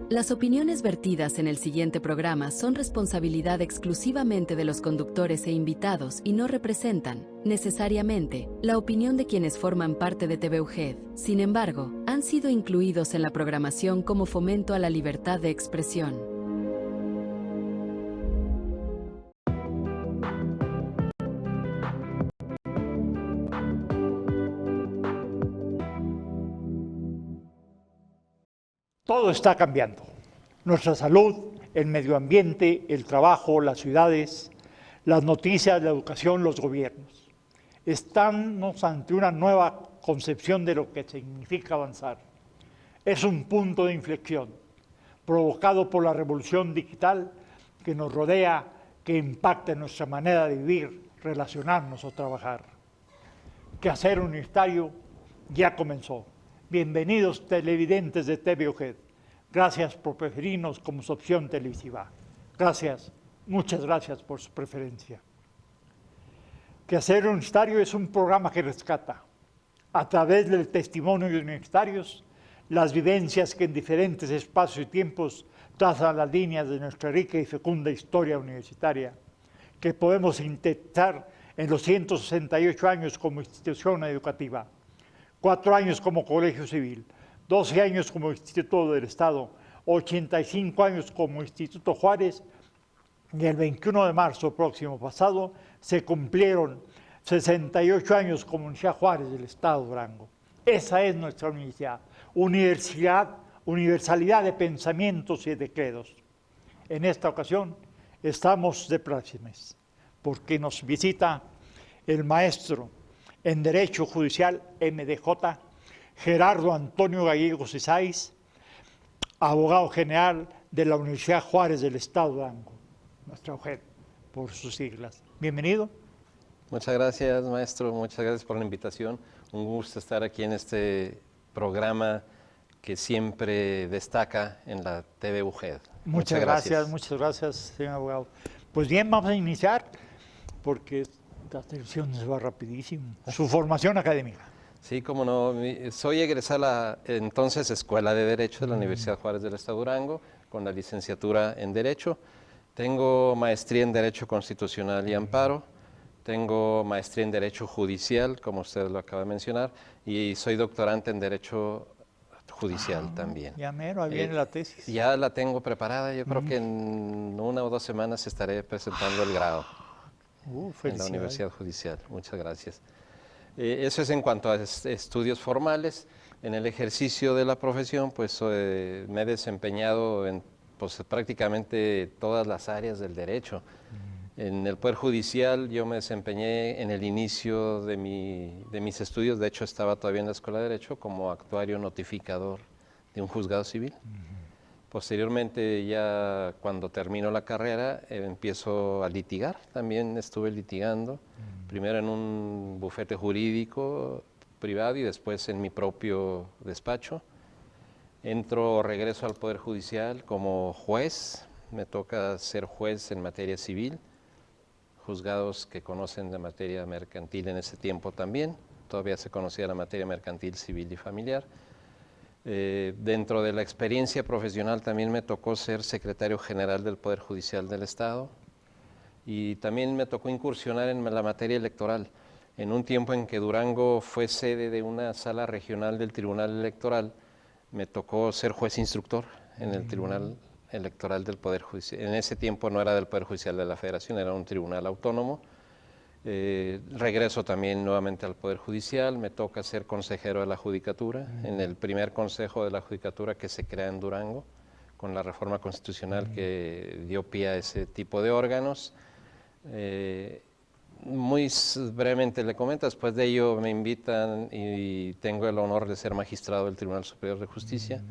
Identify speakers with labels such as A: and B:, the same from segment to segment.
A: Las opiniones vertidas en el siguiente programa son responsabilidad exclusivamente de los conductores e invitados y no representan, necesariamente, la opinión de quienes forman parte de TV UGED. Sin embargo, han sido incluidos en la programación como fomento a la libertad de expresión.
B: Todo está cambiando. Nuestra salud, el medio ambiente, el trabajo, las ciudades, las noticias, la educación, los gobiernos. Estamos ante una nueva concepción de lo que significa avanzar. Es un punto de inflexión provocado por la revolución digital que nos rodea, que impacta en nuestra manera de vivir, relacionarnos o trabajar. Quehacer Universitario ya comenzó. Bienvenidos televidentes de TV UGED. Gracias por preferirnos como su opción televisiva. Gracias, muchas gracias por su preferencia. Quehacer Universitario es un programa que rescata, a través del testimonio de universitarios, las vivencias que en diferentes espacios y tiempos trazan las líneas de nuestra rica y fecunda historia universitaria, que podemos sintetizar en los 168 años como institución educativa, 4 años como colegio civil, 12 años como Instituto del Estado, 85 años como Instituto Juárez, y el 21 de marzo próximo pasado se cumplieron 68 años como Universidad Juárez del Estado de Durango. Esa es nuestra universidad, universalidad de pensamientos y de credos. En esta ocasión estamos de plácemes, porque nos visita el maestro en Derecho Judicial MDJ, Gerardo Antonio Gallegos Isáiz, abogado general de la Universidad Juárez del Estado de Durango, nuestra UGED, por sus siglas. Bienvenido.
C: Muchas gracias, maestro, muchas gracias por la invitación. Un gusto estar aquí en este programa que siempre destaca en la TV UGED.
B: Muchas gracias, señor abogado. Pues bien, vamos a iniciar, porque esta sección se va rapidísimo. Su formación académica.
C: Sí, cómo no. Soy egresado a la entonces Escuela de Derecho de la Universidad Juárez del Estado de Durango, con la licenciatura en Derecho. Tengo maestría en Derecho Constitucional y Amparo. Tengo maestría en Derecho Judicial, como usted lo acaba de mencionar, y soy doctorante en Derecho Judicial también.
B: Ya mero, ahí viene la tesis.
C: Ya la tengo preparada, yo creo que en 1 o 2 semanas estaré presentando el grado en la Universidad Judicial. Muchas gracias. Eso es en cuanto a estudios formales. En el ejercicio de la profesión, pues me he desempeñado en pues, prácticamente todas las áreas del derecho. En el Poder Judicial yo me desempeñé en el inicio de mis estudios, de hecho estaba todavía en la Escuela de Derecho, como actuario notificador de un juzgado civil. Posteriormente, ya cuando termino la carrera, empiezo a litigar. También estuve litigando, primero en un bufete jurídico privado y después en mi propio despacho. Regreso al Poder Judicial como juez. Me toca ser juez en materia civil, juzgados que conocen de materia mercantil en ese tiempo también. Todavía se conocía la materia mercantil, civil y familiar. Dentro de la experiencia profesional también me tocó ser secretario general del Poder Judicial del Estado y también me tocó incursionar en la materia electoral. En un tiempo en que Durango fue sede de una sala regional del Tribunal Electoral, me tocó ser juez instructor en el Tribunal Electoral del Poder Judicial. En ese tiempo no era del Poder Judicial de la Federación, era un tribunal autónomo. Regreso también nuevamente al Poder Judicial, me toca ser consejero de la Judicatura, en el primer consejo de la Judicatura que se crea en Durango, con la reforma constitucional que dio pie a ese tipo de órganos. Muy brevemente le comento, después de ello me invitan y tengo el honor de ser magistrado del Tribunal Superior de Justicia,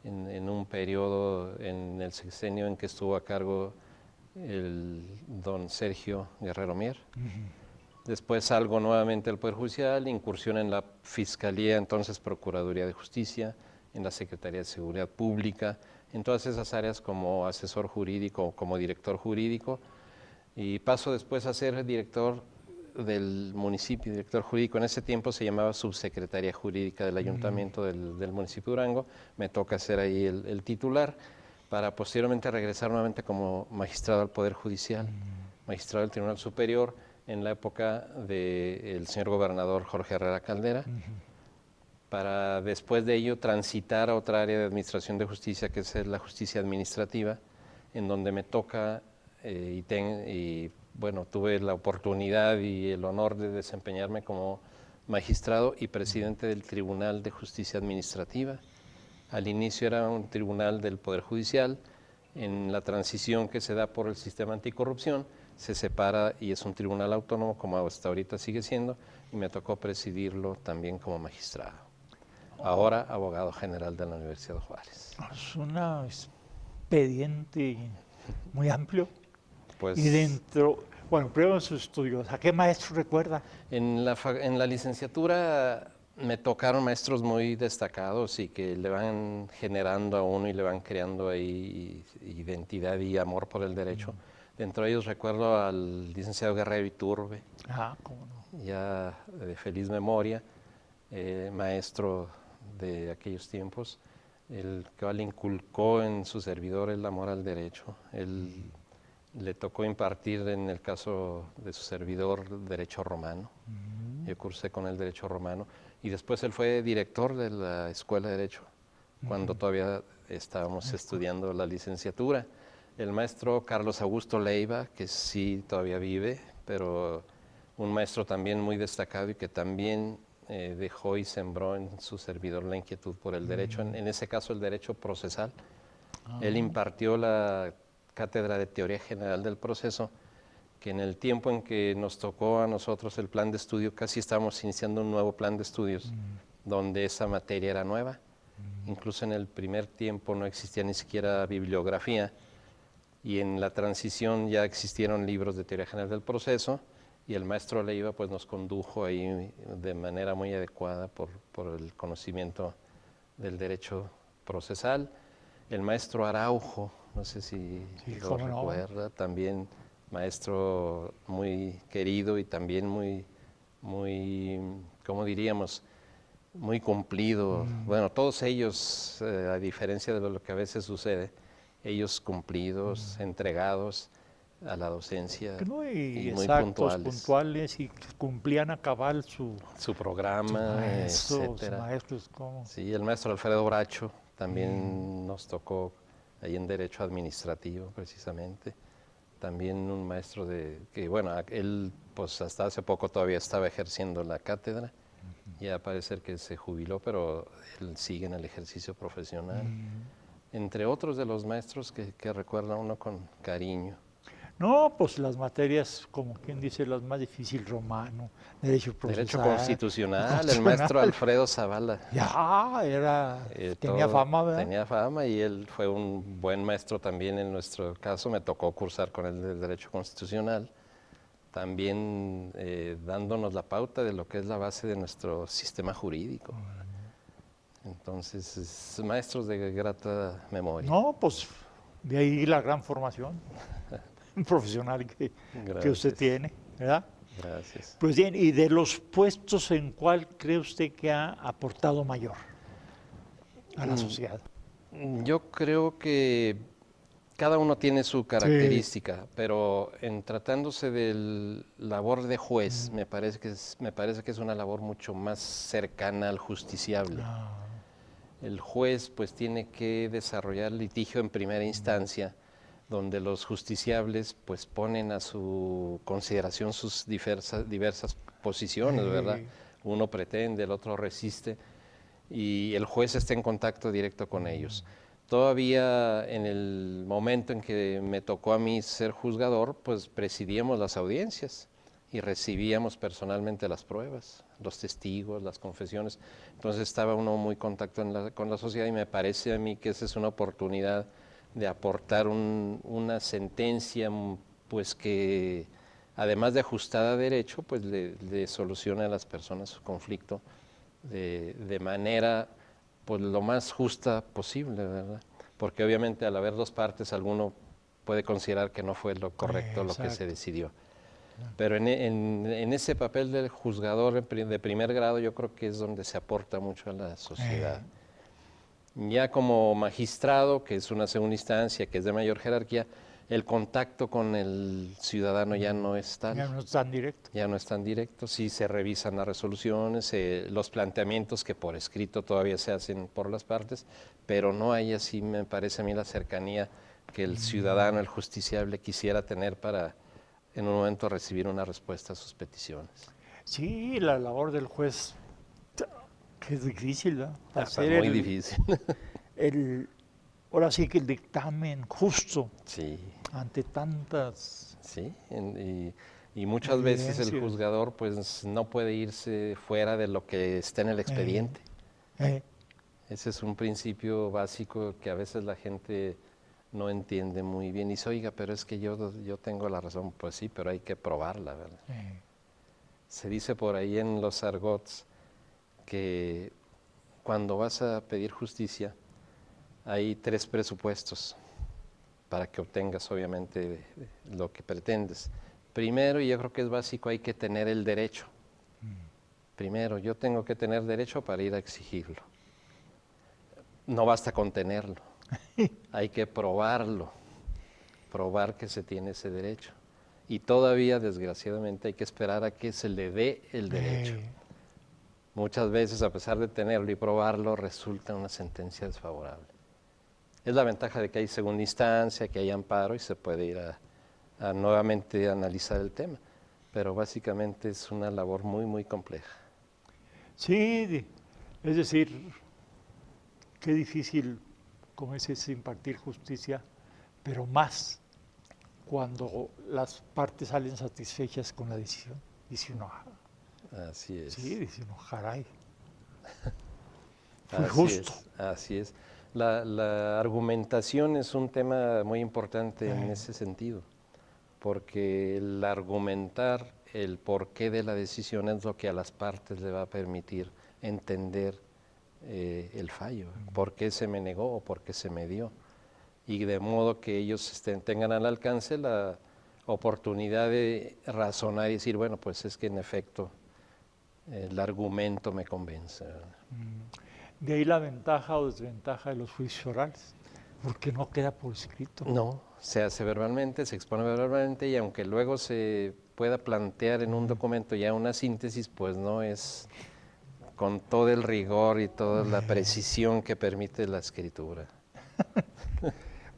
C: en un periodo en el sexenio en que estuvo a cargo el don Sergio Guerrero Mier. Después salgo nuevamente al Poder Judicial, incursión en la Fiscalía, entonces Procuraduría de Justicia, en la Secretaría de Seguridad Pública, en todas esas áreas como asesor jurídico o como director jurídico, y paso después a ser director del municipio, director jurídico. En ese tiempo se llamaba Subsecretaría Jurídica del Ayuntamiento del municipio de Durango. Me toca ser ahí el titular para posteriormente regresar nuevamente como magistrado al Poder Judicial, magistrado del Tribunal Superior en la época del señor gobernador Jorge Herrera Caldera, para después de ello transitar a otra área de administración de justicia, que es la justicia administrativa, en donde me toca bueno, tuve la oportunidad y el honor de desempeñarme como magistrado y presidente del Tribunal de Justicia Administrativa. Al inicio era un tribunal del Poder Judicial, en la transición que se da por el sistema anticorrupción, se separa y es un tribunal autónomo, como hasta ahorita sigue siendo, y me tocó presidirlo también como magistrado. Ahora abogado general de la Universidad de Juárez.
B: Es un expediente muy amplio.
C: Pues,
B: y dentro, bueno, primero en sus estudios, ¿a qué maestro recuerda?
C: En la licenciatura me tocaron maestros muy destacados y que le van generando a uno y le van creando ahí identidad y amor por el derecho. Dentro de ellos recuerdo al licenciado Guerrero Iturbe,
B: cómo no,
C: ya de feliz memoria, maestro de aquellos tiempos, el cual inculcó en su servidor el amor al derecho. Él le tocó impartir, en el caso de su servidor, derecho romano. Yo cursé con él derecho romano y después él fue director de la Escuela de Derecho cuando todavía estábamos estudiando la licenciatura. El maestro Carlos Augusto Leiva, que sí todavía vive, pero un maestro también muy destacado y que también dejó y sembró en su servidor la inquietud por el derecho, en ese caso el derecho procesal. Él impartió la cátedra de Teoría General del Proceso, que en el tiempo en que nos tocó a nosotros el plan de estudio, casi estábamos iniciando un nuevo plan de estudios, donde esa materia era nueva. Incluso en el primer tiempo no existía ni siquiera bibliografía, y en la transición ya existieron libros de Teoría General del Proceso, y el maestro Leiva pues nos condujo ahí de manera muy adecuada por el conocimiento del derecho procesal. El maestro Araujo, no sé si lo recuerda, también maestro muy querido y también muy, ¿cómo diríamos?, muy cumplido. Bueno, todos ellos, a diferencia de lo que a veces sucede, ellos cumplidos, entregados a la docencia y muy
B: puntuales y cumplían a cabal su
C: programa, etcétera.
B: Maestros, ¿cómo?
C: Sí, el maestro Alfredo Bracho también nos tocó ahí en Derecho Administrativo, precisamente. También un maestro que, bueno, él pues hasta hace poco todavía estaba ejerciendo la cátedra. Ya parece que se jubiló, pero él sigue en el ejercicio profesional. Entre otros de los maestros que recuerda uno con cariño.
B: No, pues las materias, como quien dice, las más difíciles, romano, derecho procesal.
C: Derecho constitucional, el maestro Alfredo Zavala.
B: Ya, tenía fama, ¿verdad?
C: Tenía fama y él fue un buen maestro también en nuestro caso. Me tocó cursar con él el derecho constitucional, también dándonos la pauta de lo que es la base de nuestro sistema jurídico. Entonces, maestros de grata memoria.
B: No, pues de ahí la gran formación profesional que usted tiene, ¿verdad?
C: Gracias.
B: Pues bien, y de los puestos, ¿en cuál cree usted que ha aportado mayor a la sociedad?
C: Yo creo que cada uno tiene su característica, pero en tratándose del labor de juez, me parece que es una labor mucho más cercana al justiciable. El juez pues tiene que desarrollar litigio en primera instancia, donde los justiciables pues ponen a su consideración sus diversas posiciones, ¿verdad? Uno pretende, el otro resiste, y el juez está en contacto directo con ellos. Todavía en el momento en que me tocó a mí ser juzgador, pues presidíamos las audiencias y recibíamos personalmente las pruebas, los testigos, las confesiones. Entonces estaba uno muy en contacto con la sociedad y me parece a mí que esa es una oportunidad de aportar una sentencia pues que además de ajustada a derecho, pues le soluciona a las personas su conflicto de manera pues lo más justa posible, ¿verdad? Porque obviamente al haber dos partes alguno puede considerar que no fue lo correcto lo que se decidió. Pero en ese papel del juzgador de primer grado yo creo que es donde se aporta mucho a la sociedad. Ya como magistrado, que es una segunda instancia, que es de mayor jerarquía, el contacto con el ciudadano ya no es tal.
B: Ya no es tan directo.
C: Ya no es tan directo, sí se revisan las resoluciones, los planteamientos que por escrito todavía se hacen por las partes, pero no hay así, me parece a mí, la cercanía que el ciudadano, el justiciable quisiera tener para en un momento recibir una respuesta a sus peticiones.
B: Sí, la labor del juez, que es difícil, ¿verdad?
C: Hacer muy difícil.
B: Ahora sí que el dictamen justo
C: Sí.
B: ante tantas...
C: Sí, y muchas veces el juzgador pues no puede irse fuera de lo que está en el expediente. Ese es un principio básico que a veces la gente no entiende muy bien. Y dice, oiga, pero es que yo tengo la razón. Pues sí, pero hay que probarla, ¿verdad? Se dice por ahí en los argots que cuando vas a pedir justicia hay 3 presupuestos para que obtengas obviamente lo que pretendes. Primero, y yo creo que es básico, hay que tener el derecho. Primero, yo tengo que tener derecho para ir a exigirlo. No basta con tenerlo, hay que probarlo, probar que se tiene ese derecho. Y todavía, desgraciadamente, hay que esperar a que se le dé el derecho. Muchas veces, a pesar de tenerlo y probarlo, resulta una sentencia desfavorable. Es la ventaja de que hay segunda instancia, que hay amparo y se puede ir a nuevamente analizar el tema. Pero básicamente es una labor muy, muy compleja.
B: Sí, es decir, qué difícil, como es impartir justicia, pero más cuando las partes salen satisfechas con la decisión. Dice uno,
C: así es.
B: Sí, dice uno, caray. Fue
C: así
B: justo.
C: Así es. La argumentación es un tema muy importante en ese sentido, porque el argumentar el porqué de la decisión es lo que a las partes le va a permitir entender el fallo, por qué se me negó o por qué se me dio, y de modo que ellos tengan al alcance la oportunidad de razonar y decir, bueno, pues es que en efecto el argumento me convence.
B: De ahí la ventaja o desventaja de los juicios orales, porque no queda por escrito.
C: No, se hace verbalmente, se expone verbalmente, y aunque luego se pueda plantear en un documento ya una síntesis, pues no es con todo el rigor y toda la precisión que permite la escritura.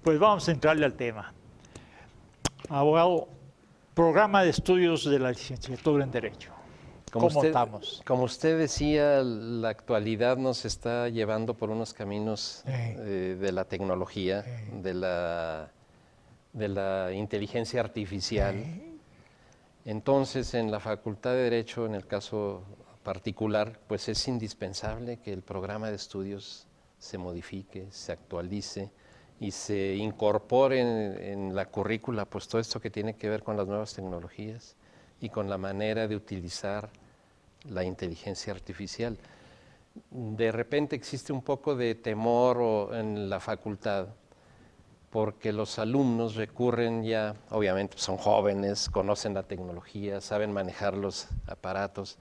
B: Pues vamos a entrarle al tema. Abogado, programa de estudios de la licenciatura en Derecho. ¿Cómo estamos?
C: Como usted decía, la actualidad nos está llevando por unos caminos de la tecnología, de la inteligencia artificial. Entonces, en la Facultad de Derecho, en el caso particular, pues es indispensable que el programa de estudios se modifique, se actualice y se incorpore en la currícula pues todo esto que tiene que ver con las nuevas tecnologías y con la manera de utilizar la inteligencia artificial. De repente existe un poco de temor en la facultad porque los alumnos recurren ya, obviamente son jóvenes, conocen la tecnología, saben manejar los aparatos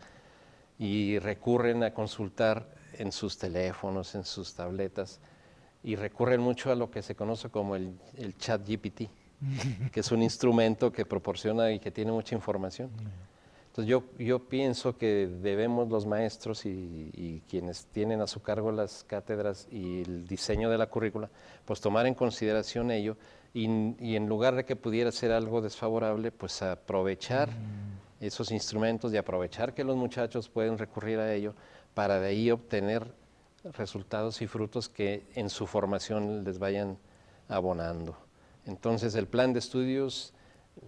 C: y recurren a consultar en sus teléfonos, en sus tabletas, y recurren mucho a lo que se conoce como el ChatGPT, que es un instrumento que proporciona y que tiene mucha información. Entonces yo pienso que debemos los maestros y quienes tienen a su cargo las cátedras y el diseño de la currícula, pues tomar en consideración ello y en lugar de que pudiera ser algo desfavorable, pues aprovechar esos instrumentos y aprovechar que los muchachos pueden recurrir a ello para de ahí obtener resultados y frutos que en su formación les vayan abonando. Entonces el plan de estudios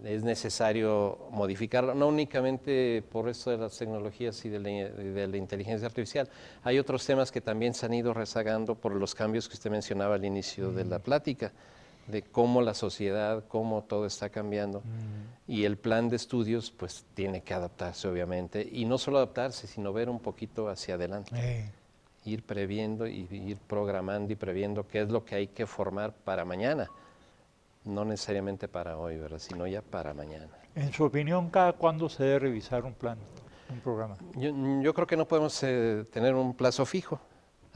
C: es necesario modificarlo, no únicamente por esto de las tecnologías y de la inteligencia artificial. Hay otros temas que también se han ido rezagando por los cambios que usted mencionaba al inicio de la plática, de cómo la sociedad, cómo todo está cambiando. Y el plan de estudios pues tiene que adaptarse obviamente, y no solo adaptarse, sino ver un poquito hacia adelante. Ir previendo y ir programando y previendo qué es lo que hay que formar para mañana. No necesariamente para hoy, ¿verdad? Sino ya para mañana.
B: En su opinión, ¿cada cuándo se debe revisar un plan, un programa?
C: Yo creo que no podemos tener un plazo fijo.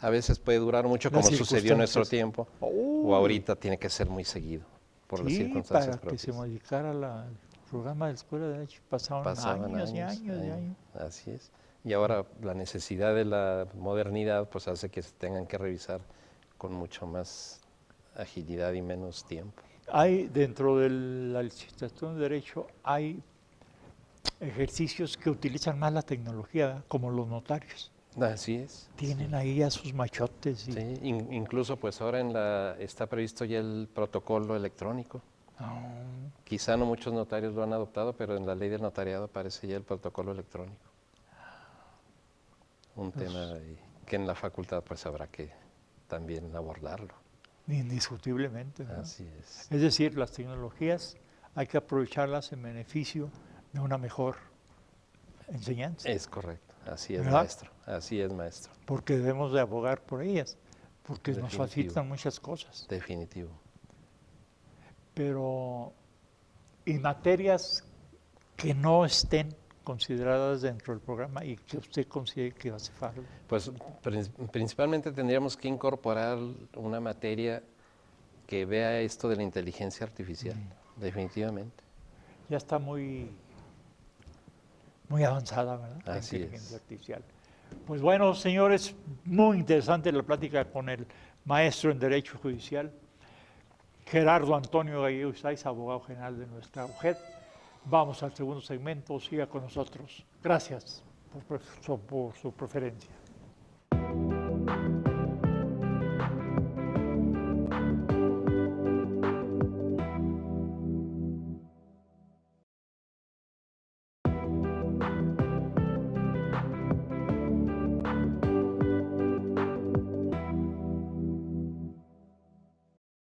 C: A veces puede durar mucho,
B: Las
C: como sucedió en nuestro
B: circunstancias.
C: tiempo, o ahorita tiene que ser muy seguido por las
B: Sí,
C: circunstancias
B: para que se
C: propias.
B: modificara el programa de la Escuela de Derecho. Pasaban años y años y años.
C: Así es. Y ahora la necesidad de la modernidad pues hace que se tengan que revisar con mucho más agilidad y menos tiempo.
B: Hay, dentro de la licenciatura de Derecho, hay ejercicios que utilizan más la tecnología, ¿verdad? Como los notarios.
C: Así es.
B: Tienen ahí a sus machotes. Y...
C: Sí, incluso pues ahora está previsto ya el protocolo electrónico. Quizá no muchos notarios lo han adoptado, pero en la ley del notariado aparece ya el protocolo electrónico. Un tema que en la facultad pues habrá que también abordarlo.
B: Indiscutiblemente, ¿no?
C: Así es.
B: Es decir, las tecnologías hay que aprovecharlas en beneficio de una mejor enseñanza.
C: Es correcto, así es,
B: ¿verdad?
C: maestro. Así es, maestro.
B: Porque debemos de abogar por ellas, porque nos
C: Definitivo.
B: facilitan muchas cosas.
C: Definitivo.
B: Pero en materias que no estén consideradas dentro del programa y que usted considere que hace falta.
C: Pues principalmente tendríamos que incorporar una materia que vea esto de la inteligencia artificial, definitivamente.
B: Ya está muy avanzada, ¿verdad? La
C: Así
B: inteligencia
C: es.
B: artificial. Pues bueno, señores, muy interesante la plática con el maestro en Derecho Judicial, Gerardo Antonio Gallego Sáiz, abogado general de nuestra UJED. Vamos al segundo segmento, siga con nosotros. Gracias por su preferencia.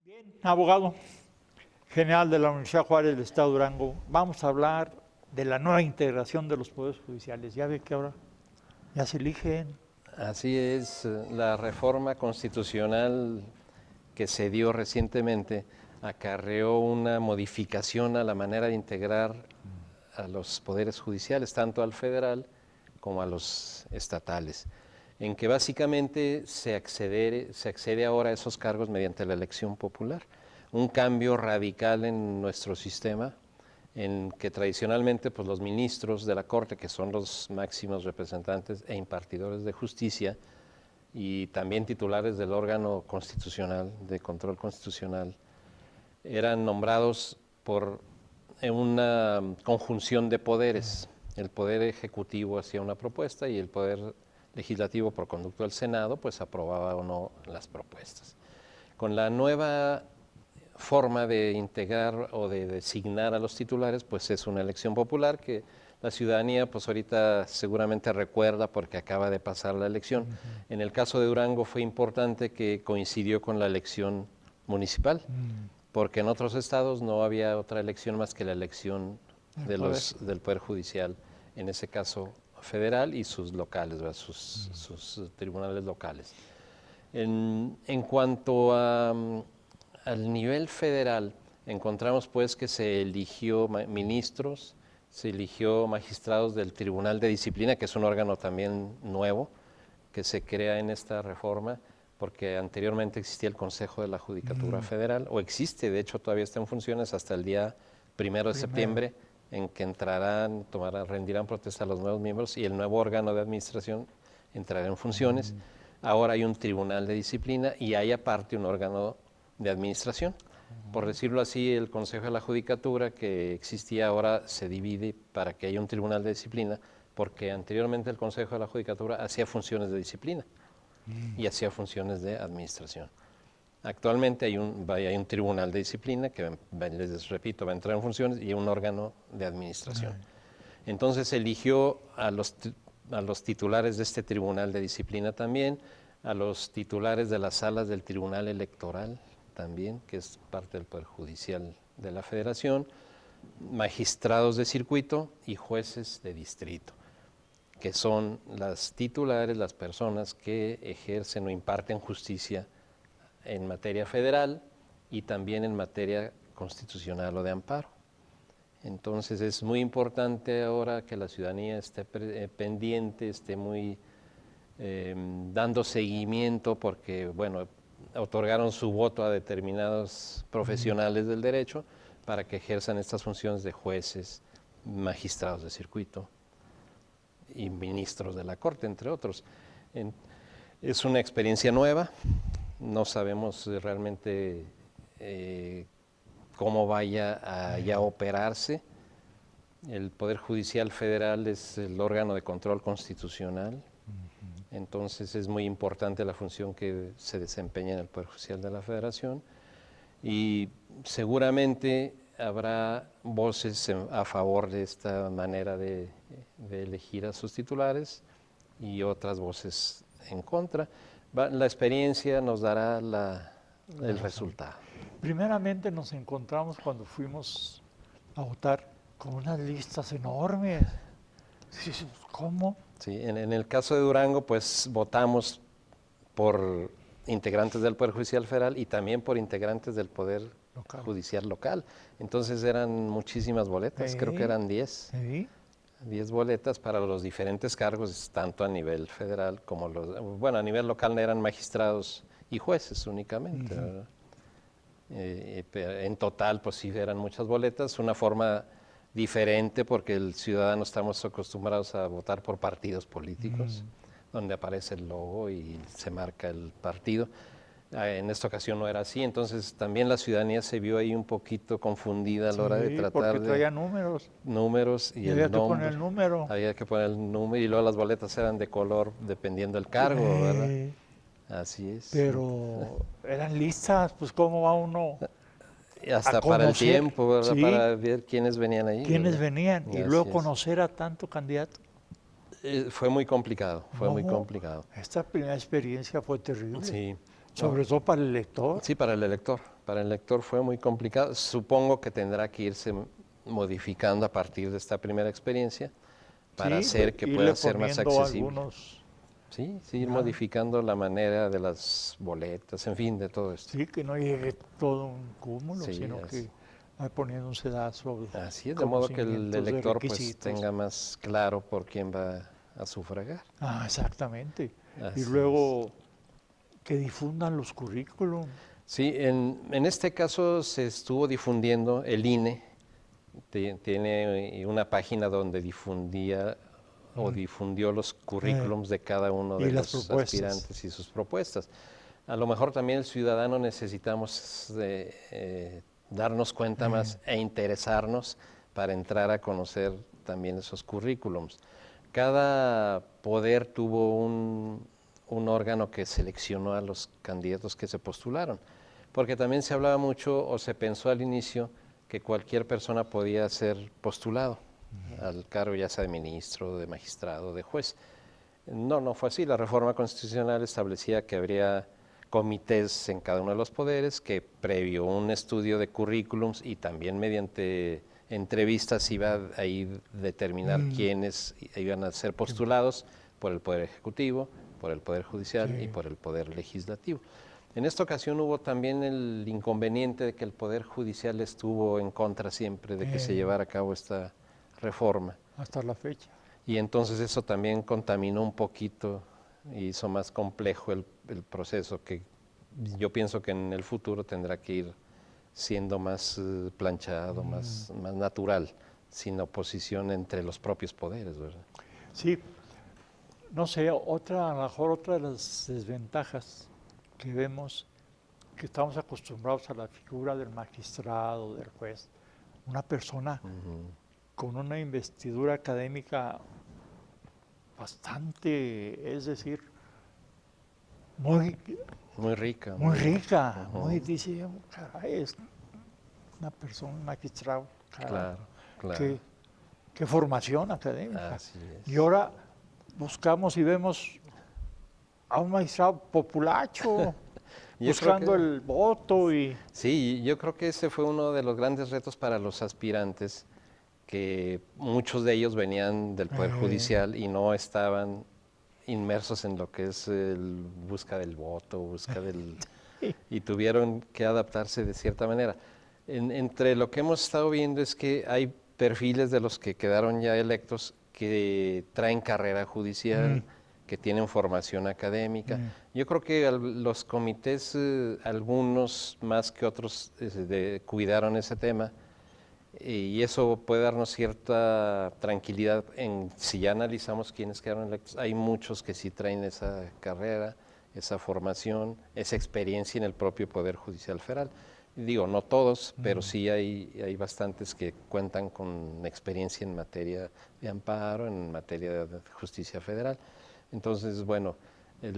B: Bien, abogado general de la Universidad Juárez del Estado de Durango, vamos a hablar de la nueva integración de los poderes judiciales. Ya ve que ahora ya se eligen.
C: Así es, la reforma constitucional que se dio recientemente acarreó una modificación a la manera de integrar a los poderes judiciales, tanto al federal como a los estatales, en que básicamente se accede ahora a esos cargos mediante la elección popular. Un cambio radical en nuestro sistema, en que tradicionalmente pues, los ministros de la Corte, que son los máximos representantes e impartidores de justicia, y también titulares del órgano constitucional, de control constitucional, eran nombrados por una conjunción de poderes. El poder ejecutivo hacía una propuesta y el poder legislativo, por conducto del Senado, pues aprobaba o no las propuestas. Con la nueva forma de integrar o de designar a los titulares, pues es una elección popular que la ciudadanía pues ahorita seguramente recuerda porque acaba de pasar la elección. En el caso de Durango fue importante que coincidió con la elección municipal, porque en otros estados no había otra elección más que la elección del Poder Judicial, en ese caso federal y sus locales, sus tribunales locales. En cuanto al nivel federal, encontramos pues que se eligió ministros, se eligió magistrados del Tribunal de Disciplina, que es un órgano también nuevo que se crea en esta reforma, porque anteriormente existía el Consejo de la Judicatura Federal, o existe, de hecho todavía está en funciones hasta el día 1 de septiembre, en que rendirán protesta a los nuevos miembros y el nuevo órgano de administración entrará en funciones. Ahora hay un tribunal de disciplina y hay aparte un órgano de administración. Por decirlo así, el Consejo de la Judicatura que existía ahora se divide para que haya un tribunal de disciplina, porque anteriormente el Consejo de la Judicatura hacía funciones de disciplina y hacía funciones de administración. Actualmente hay un tribunal de disciplina que, les repito, va a entrar en funciones y un órgano de administración. Entonces eligió a los titulares de este tribunal de disciplina también, a los titulares de las salas del tribunal electoral también, que es parte del Poder Judicial de la Federación, magistrados de circuito y jueces de distrito, que son las titulares, las personas que ejercen o imparten justicia en materia federal y también en materia constitucional o de amparo. Entonces es muy importante ahora que la ciudadanía esté pendiente, esté muy dando seguimiento, porque bueno, otorgaron su voto a determinados profesionales del derecho para que ejerzan estas funciones de jueces, magistrados de circuito y ministros de la Corte, entre otros. Es una experiencia nueva, no sabemos realmente cómo vaya a ya operarse. El Poder Judicial Federal es el órgano de control constitucional, entonces es muy importante la función que se desempeña en el Poder Judicial de la Federación, y seguramente habrá voces a favor de esta manera de elegir a sus titulares y otras voces en contra. La experiencia nos dará el resultado.
B: Primeramente nos encontramos cuando fuimos a votar con unas listas enormes. ¿Cómo?
C: Sí, en el caso de Durango, pues votamos por integrantes del Poder Judicial Federal y también por integrantes del Poder Judicial Local. Entonces eran muchísimas boletas, creo que eran 10. 10 boletas para los diferentes cargos, tanto a nivel federal como a nivel local eran magistrados y jueces únicamente. En total, pues sí, eran muchas boletas, una forma diferente porque el ciudadano estamos acostumbrados a votar por partidos políticos, donde aparece el logo y se marca el partido. En esta ocasión no era así, entonces también la ciudadanía se vio ahí un poquito confundida a la hora de tratar
B: porque traía números
C: y
B: había que poner el número.
C: Había que poner el número y luego las boletas eran de color dependiendo del cargo, ¿verdad? Así es.
B: Pero eran listas, pues cómo va uno
C: hasta para el tiempo, ¿verdad? Sí, para ver quiénes venían ahí.
B: Quiénes venían y luego conocer a tanto candidato.
C: Fue muy complicado, muy complicado.
B: Esta primera experiencia fue terrible.
C: Sí.
B: Sobre todo para el elector.
C: Sí, para el elector. Para el elector fue muy complicado. Supongo que tendrá que irse modificando a partir de esta primera experiencia para hacer que pueda ser más accesible. Sí, ir modificando la manera de las boletas, en fin, de todo esto.
B: Sí, que no llegue todo un cúmulo, sino que va poniendo un sedazo.
C: Así es, de modo que el elector pues tenga más claro por quién va a sufragar.
B: Exactamente. Así y luego que difundan los currículum.
C: Sí, en este caso se estuvo difundiendo el INE, tiene una página donde difundía o difundió los currículums de cada uno de los aspirantes y sus propuestas. A lo mejor también el ciudadano necesitamos darnos cuenta más e interesarnos para entrar a conocer también esos currículums. Cada poder tuvo un órgano que seleccionó a los candidatos que se postularon, porque también se hablaba mucho o se pensó al inicio que cualquier persona podía ser postulado al cargo ya sea de ministro, de magistrado, de juez. No fue así. La reforma constitucional establecía que habría comités en cada uno de los poderes que previo un estudio de currículums y también mediante entrevistas iba a determinar quiénes iban a ser postulados por el Poder Ejecutivo, por el Poder Judicial y por el Poder Legislativo. En esta ocasión hubo también el inconveniente de que el Poder Judicial estuvo en contra siempre de que se llevara a cabo esta reforma.
B: Hasta la fecha.
C: Y entonces eso también contaminó un poquito y hizo más complejo el proceso, que yo pienso que en el futuro tendrá que ir siendo más planchado, más natural, sin oposición entre los propios poderes, ¿verdad?
B: Sí, no sé, a lo mejor otra de las desventajas que vemos, que estamos acostumbrados a la figura del magistrado, del juez, una persona con una investidura académica bastante, es decir, muy rica. Muy, dice, caray, es una persona, un magistrado. Caray,
C: claro.
B: Qué formación académica.
C: Así es.
B: Y ahora buscamos y vemos a un magistrado populacho, buscando el voto.
C: Sí, yo creo que ese fue uno de los grandes retos para los aspirantes, que muchos de ellos venían del Poder Judicial y no estaban inmersos en lo que es busca del voto, y tuvieron que adaptarse de cierta manera. Entre lo que hemos estado viendo es que hay perfiles de los que quedaron ya electos que traen carrera judicial, que tienen formación académica. Yo creo que los comités, algunos más que otros, cuidaron ese tema, y eso puede darnos cierta tranquilidad si ya analizamos quiénes quedaron electos. Hay muchos que sí traen esa carrera, esa formación, esa experiencia en el propio Poder Judicial Federal. Digo, no todos, pero sí hay bastantes que cuentan con experiencia en materia de amparo, en materia de justicia federal. Entonces, bueno,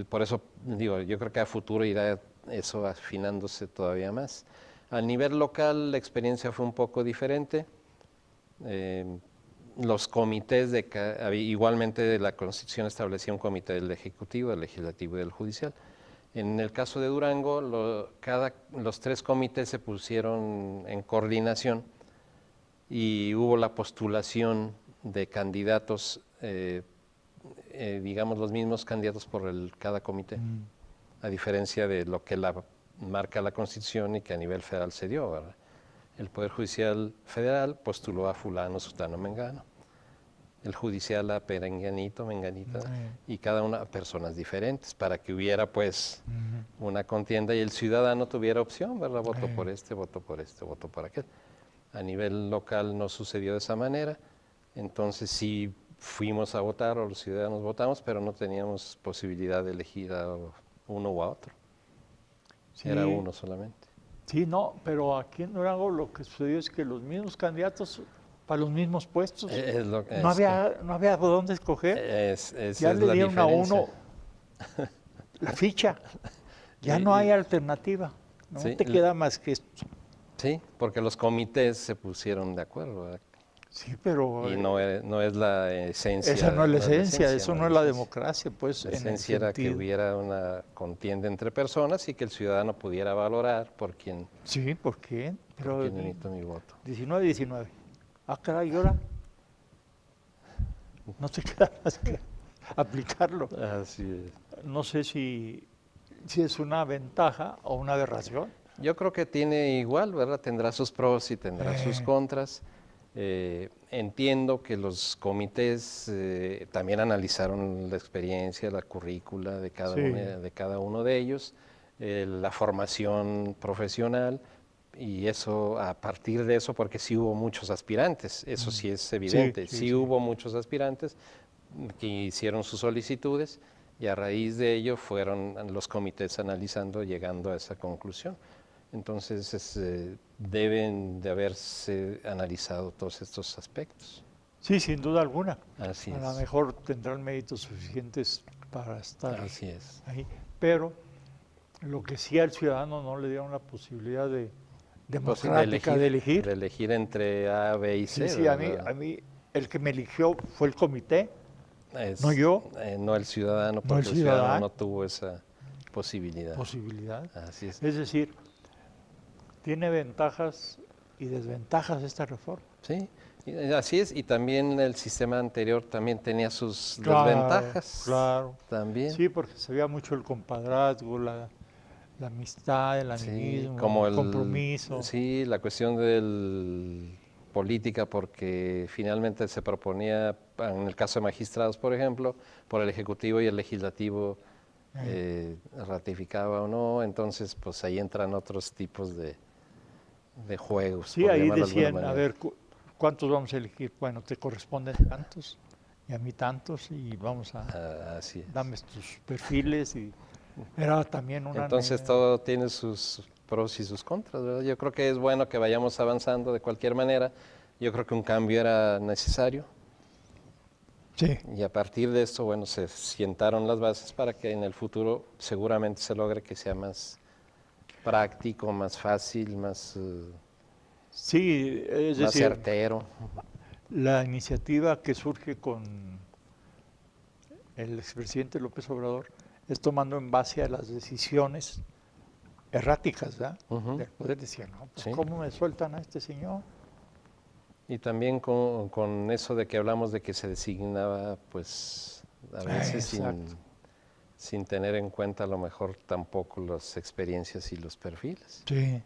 C: por eso digo, yo creo que a futuro irá eso afinándose todavía más. A nivel local la experiencia fue un poco diferente. Los comités, igualmente la Constitución establecía un comité del Ejecutivo, del Legislativo y del Judicial. En el caso de Durango, los 3 comités se pusieron en coordinación y hubo la postulación de candidatos, digamos los mismos candidatos por cada comité, a diferencia de lo que marca la Constitución y que a nivel federal se dio, ¿verdad? El Poder Judicial Federal postuló a fulano, sutano, mengano. El judicial a perenganito, menganita, y cada una personas diferentes, para que hubiera pues una contienda y el ciudadano tuviera opción, ¿verdad? Voto por este, voto por este, voto por aquel. A nivel local no sucedió de esa manera, entonces sí fuimos a votar, o los ciudadanos votamos, pero no teníamos posibilidad de elegir a uno u a otro. Sí. Era uno solamente.
B: Sí, no, pero aquí en Durango lo que sucedió es que los mismos candidatos para los mismos puestos. No había dónde escoger. Ya le dieron a uno la ficha. Ya no hay alternativa. No te queda más que esto.
C: Sí, porque los comités se pusieron de acuerdo, ¿verdad?
B: Sí, pero...
C: Y no es la esencia.
B: Esa no es la esencia, eso no es la democracia, pues.
C: La esencia era que hubiera una contienda entre personas y que el ciudadano pudiera valorar por quién.
B: Sí, ¿por quién?
C: Pero por quién necesito mi voto.
B: 19. Ah, caray, ¿y ahora? No te queda más que aplicarlo.
C: Así es.
B: No sé si es una ventaja o una aberración.
C: Yo creo que tiene igual, ¿verdad? Tendrá sus pros y tendrá sus contras. Entiendo que los comités también analizaron la experiencia, la currícula de cada uno de ellos, la formación profesional, y eso, a partir de eso, porque sí hubo muchos aspirantes, eso sí es evidente, sí hubo muchos aspirantes que hicieron sus solicitudes, y a raíz de ello fueron los comités analizando, llegando a esa conclusión. Entonces deben de haberse analizado todos estos aspectos.
B: Sí, sin duda alguna.
C: Así
B: a
C: es.
B: lo mejor tendrán méritos suficientes para estar
C: Así es.
B: ahí. Pero lo que sí al ciudadano no le dieron la posibilidad democrática de elegir.
C: De elegir entre A, B y C.
B: Sí, a mí el que me eligió fue el comité, no yo.
C: No el ciudadano, porque el ciudadano no tuvo esa posibilidad. Así es.
B: Es decir, tiene ventajas y desventajas esta reforma.
C: Sí, así es, y también el sistema anterior también tenía sus desventajas.
B: Claro.
C: También.
B: Sí, porque se veía mucho el compadrazgo, la amistad, el amiguismo, el compromiso.
C: Sí, la cuestión de política, porque finalmente se proponía, en el caso de magistrados, por ejemplo, por el Ejecutivo y el Legislativo ratificaba o no, entonces pues ahí entran otros tipos de juegos.
B: Sí, ahí decían, a ver, ¿cuántos vamos a elegir? Bueno, te corresponden tantos y a mí tantos y vamos a...
C: así es.
B: Dame tus perfiles y era también una...
C: Entonces todo tiene sus pros y sus contras, ¿verdad? Yo creo que es bueno que vayamos avanzando de cualquier manera. Yo creo que un cambio era necesario.
B: Sí.
C: Y a partir de esto, bueno, se sientaron las bases para que en el futuro seguramente se logre que sea más práctico, más fácil, más,
B: sí, es
C: más
B: decir,
C: certero.
B: La iniciativa que surge con el expresidente López Obrador es tomando en base a las decisiones erráticas, ¿verdad? Del poder. Decir, no, pues, ¿cómo me sueltan a este señor?
C: Y también con eso de que hablamos de que se designaba, pues a veces sin tener en cuenta a lo mejor tampoco las experiencias y los perfiles.
B: Sí.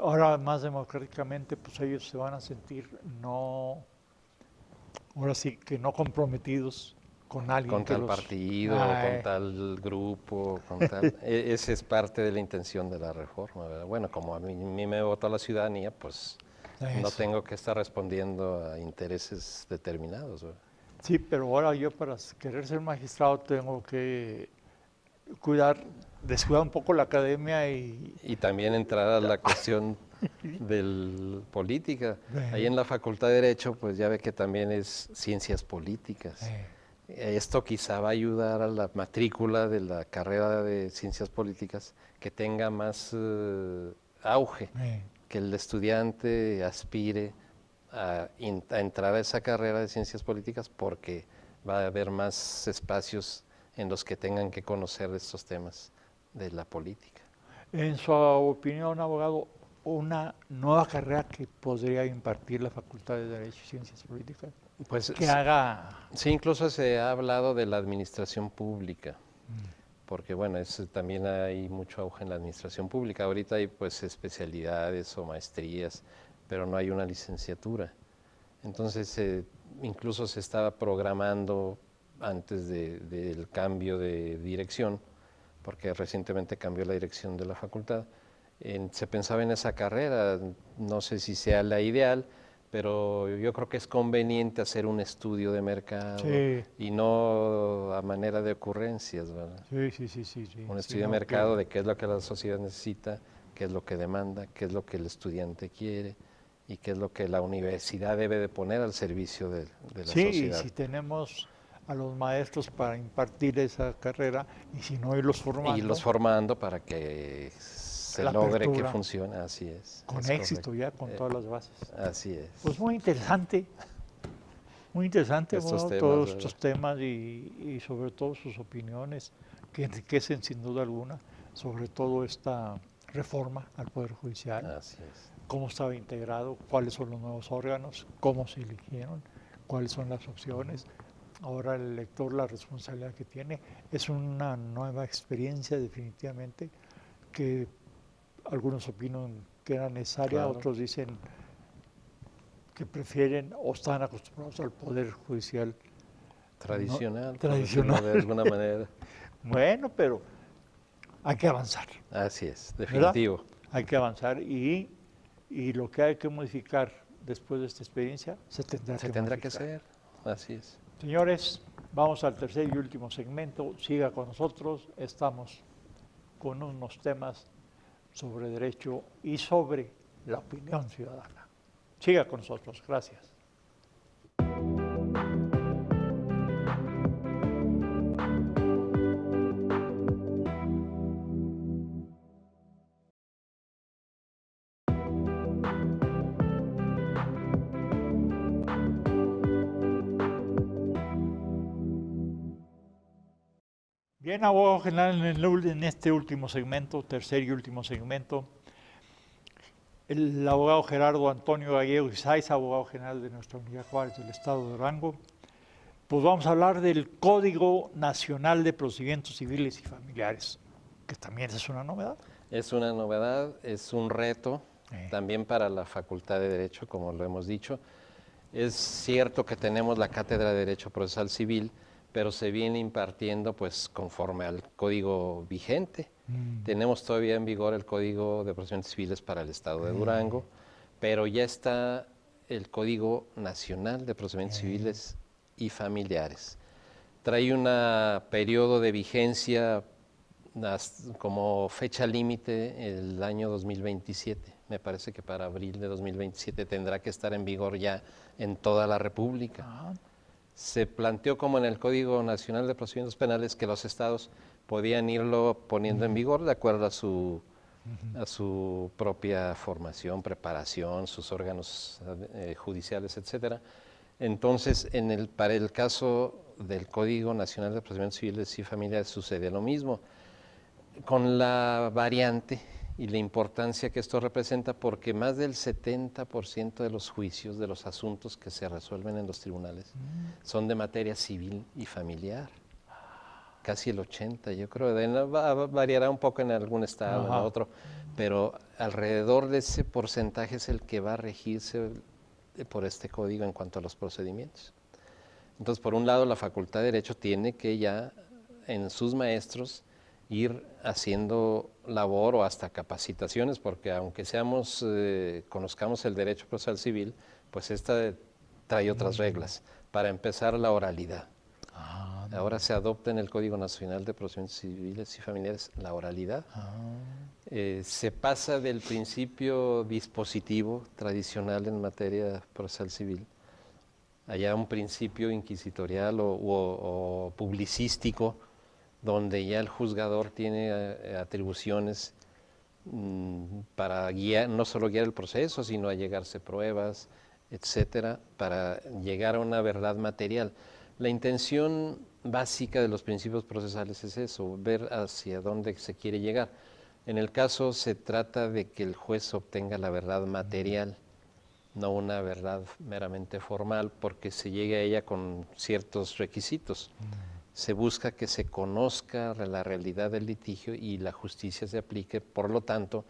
B: Ahora más democráticamente, pues ellos se van a sentir no, ahora sí que no comprometidos con alguien
C: Con
B: que
C: tal
B: los...
C: partido, con tal grupo, con tal... Esa es parte de la intención de la reforma, ¿verdad? Bueno, como a mí me votó la ciudadanía, pues no
B: Eso.
C: tengo que estar respondiendo a intereses determinados, ¿verdad?
B: Sí, pero ahora yo para querer ser magistrado tengo que descuidar un poco la academia y...
C: Y también entrar a la cuestión de política. Ahí
B: Eh,
C: en la Facultad de Derecho, pues ya ve que también es ciencias políticas.
B: eh,
C: Esto quizá va a ayudar a la matrícula de la carrera de ciencias políticas que tenga más auge,
B: eh.
C: que el estudiante aspire a entrar a esa carrera de ciencias políticas porque va a haber más espacios en los que tengan que conocer estos temas de la política.
B: En su opinión, abogado, una nueva carrera que podría impartir la Facultad de Derecho y Ciencias Políticas,
C: Pues
B: que haga...
C: sí, incluso se ha hablado de la administración pública, porque bueno, también hay mucho auge en la administración pública. Ahorita hay pues especialidades o maestrías, pero no hay una licenciatura. Entonces, incluso se estaba programando antes del cambio de dirección, porque recientemente cambió la dirección de la facultad. Se pensaba en esa carrera, no sé si sea la ideal, pero yo creo que es conveniente hacer un estudio de mercado
B: Sí,
C: y no a manera de ocurrencias, ¿verdad?
B: sí.
C: Un estudio de
B: Sino
C: mercado
B: que
C: de qué es lo que la sociedad necesita, qué es lo que demanda, qué es lo que el estudiante quiere y qué es lo que la universidad debe de poner al servicio de la
B: sí, y
C: sociedad.
B: si tenemos a los maestros para impartir esa carrera y si no irlos formando,
C: Irlos formando para que se
B: La
C: logre que
B: apertura.
C: funcione, así es.
B: con
C: es
B: éxito
C: correcto.
B: ya, con todas las bases.
C: Así es.
B: Pues muy interesante,
C: Estos
B: abogado,
C: temas,
B: todos
C: ¿verdad?
B: estos temas y sobre todo sus opiniones que enriquecen sin duda alguna, sobre todo esta reforma al Poder Judicial,
C: Así es.
B: cómo estaba integrado, cuáles son los nuevos órganos, cómo se eligieron, cuáles son las opciones. Ahora el elector, la responsabilidad que tiene, es una nueva experiencia definitivamente que algunos opinan que era necesaria,
C: Claro.
B: otros dicen que prefieren o están acostumbrados al Poder Judicial
C: Tradicional, por
B: tradicional.
C: decirlo de alguna manera.
B: Bueno, pero hay que avanzar,
C: Así es,
B: ¿verdad?
C: definitivo.
B: Hay que avanzar y lo que hay que modificar después de esta experiencia se tendrá
C: Se
B: que
C: tendrá que
B: modificar.
C: hacer, así es.
B: Señores, vamos al tercer y último segmento. Siga con nosotros. Estamos con unos temas sobre derecho y sobre la opinión ciudadana. Siga con nosotros. Gracias. Bien, abogado general, en este último segmento, tercer y último segmento, el abogado Gerardo Antonio Gallego Isaiz, abogado general de nuestra Unidad Juárez del Estado de Durango, pues vamos a hablar del Código Nacional de Procedimientos Civiles y Familiares, que también es una novedad.
C: Es una novedad, es un reto también para la Facultad de Derecho, como lo hemos dicho. Es cierto que tenemos la Cátedra de Derecho Procesal Civil, pero se viene impartiendo pues conforme al código vigente. Tenemos todavía en vigor el Código de Procedimientos Civiles para el Estado de Durango, pero ya está el Código Nacional de Procedimientos Civiles y Familiares. Trae un periodo de vigencia como fecha límite el año 2027. Me parece que para abril de 2027 tendrá que estar en vigor ya en toda la República. Se planteó como en el Código Nacional de Procedimientos Penales que los estados podían irlo poniendo en vigor de acuerdo a su propia formación, preparación, sus órganos judiciales, etcétera. Entonces, para el caso del Código Nacional de Procedimientos Civiles y Familiares sucede lo mismo, con la variante y la importancia que esto representa, porque más del 70% de los juicios, de los asuntos que se resuelven en los tribunales, son de materia civil y familiar. Casi el 80%, yo creo, variará un poco en algún estado, en otro, pero alrededor de ese porcentaje es el que va a regirse por este código en cuanto a los procedimientos. Entonces, por un lado, la Facultad de Derecho tiene que ya en sus maestros ir haciendo labor o hasta capacitaciones, porque aunque conozcamos el derecho procesal civil, pues esta trae otras reglas. Para empezar, la oralidad. Ahora se adopta en el Código Nacional de Procedimientos Civiles y Familiares la oralidad. Se pasa del principio dispositivo tradicional en materia procesal civil allá un principio inquisitorial o publicístico, donde ya el juzgador tiene atribuciones para guiar, no solo guiar el proceso, sino a llegarse pruebas, etcétera, para llegar a una verdad material. La intención básica de los principios procesales es eso, ver hacia dónde se quiere llegar. En el caso se trata de que el juez obtenga la verdad material, no una verdad meramente formal, porque se llegue a ella con ciertos requisitos. Se busca que se conozca la realidad del litigio y la justicia se aplique, por lo tanto,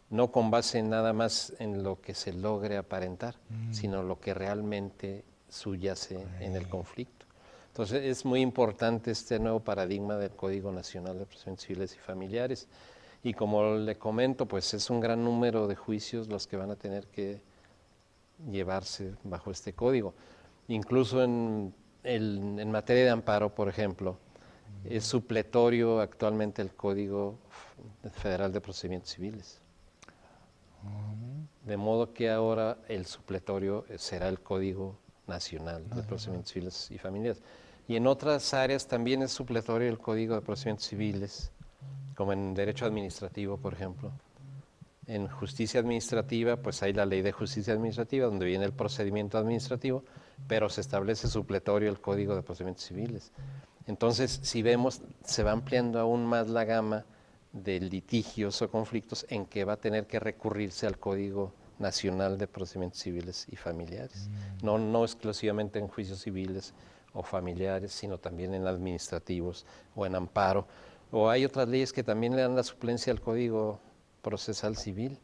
C: no con base nada más en lo que se logre aparentar, sino lo que realmente subyace en el conflicto. Entonces es muy importante este nuevo paradigma del Código Nacional de Procedimientos Civiles y Familiares, y como le comento, pues es un gran número de juicios los que van a tener que llevarse bajo este código. Incluso en materia de amparo, por ejemplo, es supletorio actualmente el Código Federal de Procedimientos Civiles. De modo que ahora el supletorio será el Código Nacional de Procedimientos Civiles y Familiares. Y en otras áreas también es supletorio el Código de Procedimientos Civiles, como en Derecho Administrativo, por ejemplo. En Justicia Administrativa, pues hay la Ley de Justicia Administrativa, donde viene el procedimiento administrativo, pero se establece supletorio el Código de Procedimientos Civiles. Entonces, si vemos, se va ampliando aún más la gama de litigios o conflictos en que va a tener que recurrirse al Código Nacional de Procedimientos Civiles y Familiares. No exclusivamente en juicios civiles o familiares, sino también en administrativos o en amparo. O hay otras leyes que también le dan la suplencia al Código Procesal Civil.